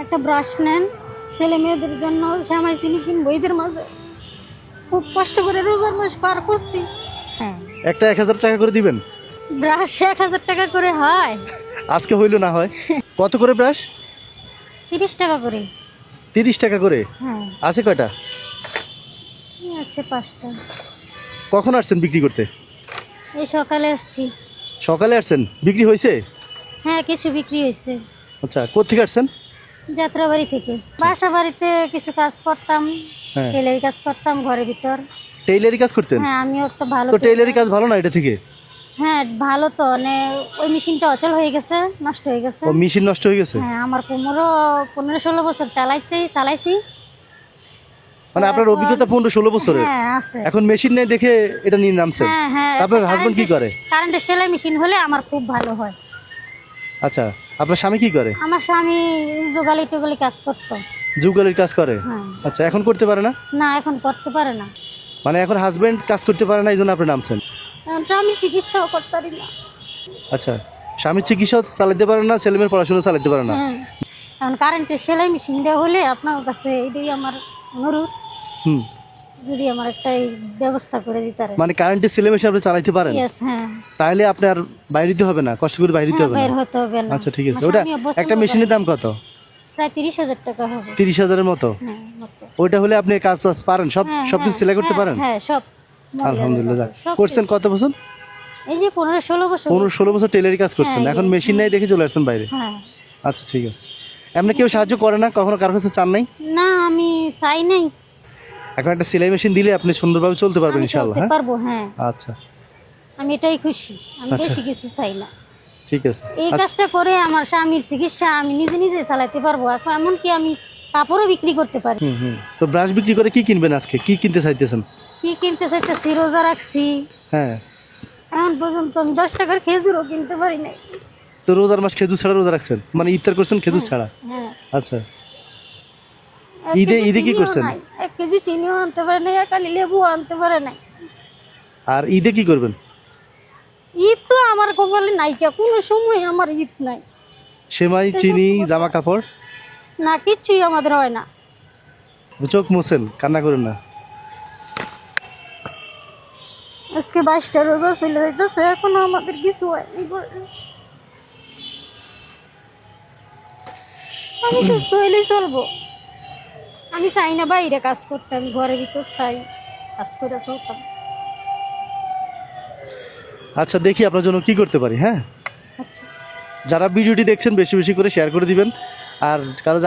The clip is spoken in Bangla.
একটা ব্রাশ নেন, ছেলে মেয়েদের জন্য শ্যামাই চিনি কিনবো ঈদের মাঝে। খুব কষ্ট করে রোজার মাস পার করছি। হ্যাঁ, একটা 1000 টাকা করে দিবেন? ব্রাশ 1000 টাকা করে হয়। আজকে হইল না হয়। কত করে ব্রাশ? 30 টাকা করে। 30 টাকা করে? হ্যাঁ, আছে কয়টা? আছে 5টা। কখন আসছেন বিক্রি করতে? এই সকালে আসছি। সকালে আসছেন, বিক্রি হয়েছে? হ্যাঁ, কিছু বিক্রি হয়েছে। আচ্ছা, কোত্থেকে আসছেন? যাত্রাবাড়ি থেকে। বাসা বাড়িতে কিছু কাজ করতাম, হ্যাঁ, টেলারি কাজ করতাম ঘরের ভিতর। টেইলারি কাজ করতেন? হ্যাঁ, আমিও একটা ভালো তো টেইলারি কাজ ভালো না এটা থেকে? হ্যাঁ, ভালো তো, মানে ওই মেশিনটা অচল হয়ে গেছে, নষ্ট হয়ে গেছে। ও মেশিন নষ্ট হয়ে গেছে? হ্যাঁ, আমার 15-16 বছর চালাইছি। মানে আপনার অভিজ্ঞতা 15-16 বছরের? হ্যাঁ, আছে। এখন মেশিন নেই দেখে এটা নিয়ে নামছেন? হ্যাঁ হ্যাঁ। আপনার হাজবেন্ড কি করে? কারেন্টের সেলাই মেশিন হলে আমার খুব ভালো হয়। আচ্ছা, আপনার স্বামী কি করে? আমার স্বামী যোগালি টোগালি কাজ করতো। যুগলের কাজ করে? হ্যাঁ। আচ্ছা, এখন করতে পারে না? না, এখন করতে পারে না। মানে এখন হাজবেন্ড কাজ করতে পারে না, এই জন্য আপনি নামছেন? এখন স্বামী চিকিৎসাও করতে পারি না। আচ্ছা, স্বামীর চিকিৎসা চালাতে পারে না, ছেলেমেয়ের পড়াশোনা চালাতে পারে না? হ্যাঁ, এখন কারেন্টের সেলাই মেশিনটা হলে আপনার কাছে এটাই আমার অনুরোধ, হুম, যদি আমার একটা এই ব্যবস্থা করে দিতে পারে। মানে কারেন্টের সেলাই মেশিন আপনি চালাতে পারেন? ইয়েস, হ্যাঁ। তাহলে আপনি আর বাইরে দিতে হবে না, কষ্ট করে বাইরে দিতে হ্যাঁ, হবে বের না? হতে হবে না। আচ্ছা, ঠিক আছে। আমার ওটা স্বামীও পছন্দ একটা করে। মেশিনের দাম কত? প্রায় 30,000 টাকা হবে। 30,000-এর মতো? হ্যাঁ, মতো। ওইটা হলে আপনি কাজ বাজ পারেন, হ্যাঁ, সবকিছু সেলাই করতে হ্যাঁ, পারেন? হ্যাঁ, সব। আলহামদুলিল্লাহ। যাক। সব করছেন কত বছর? এই যে 15-16 বছর। 15-16 বছর টেলারি কাজ করছেন, হ্যাঁ, এখন মেশিন নাই দেখে চলে আসছেন বাইরে? হ্যাঁ। আচ্ছা, ঠিক আছে। এমনি কেউ সাহায্য করে না, কখনো কারোর কাছে চান নাই? না, আমি চাই নাই। এখন একটা সেলাই মেশিন দিলে আপনি সুন্দরভাবে চলতে পারবেন আমি ইনশাআল্লাহ। চলতে হ্যাঁ, পারবো, হ্যাঁ। আচ্ছা, আমি এটাই খুশি, আমি আচ্ছা। বেশি কিছু চাই না। ঠিক আছে। এই আচ্ছা, কাজটা করে আমার স্বামীর চিকিৎসা আমি নিজে নিজে চালাতে পারবো। এখন এমনকি আমি কাপড়ও বিক্রি করতে পারি। হুম হুম। তো ব্রাশ বিক্রি করে কি কিনবেন আজকে, কি কিনতে চাইতেছেন? কি কিনতে চাইতেছি, রোজা রাখছি, হ্যাঁ, এখন পর্যন্ত আমি 10 টাকার খেজুরও কিনতে পারি নাই। তো রোজার মাস খেজুর ছাড়া রোজা রাখছেন, মানে ইফতার করছেন খেজুর ছাড়া? হ্যাঁ। আচ্ছা, 1 ঈদে কেজি ঈদে কি চিনিও করছেন? নাই, 1 কেজি চিনিও আনতে পারে নাই, একালি লেবু আনতে পারে নাই। আর ঈদে কি করবেন? ঈদ তো আমার কপালে নাইকা, কোনো সময় আমার ঈদ নাই। সেমাই, চিনি, জামা কাপড়? না, কিচ্ছুই আমাদের হয় না। চোখ মোছেন, কান্না করেন না। আজকে 22টা রোজা চলে যাইতেছে, এখনো আমাদের কিছু হয়নি। আমি সুস্থ হইলেই চলবো। আমি চাই না বাইরে কাজ করতে, আমি ঘরের ভিতর চাই কাজ করে চলতাম। আচ্ছা, দেখি আপনার জন্য কি করতে পারি। হ্যাঁ, আচ্ছা। যারা ভিডিওটি দেখছেন বেশি বেশি করে শেয়ার করে দিবেন, আর কারো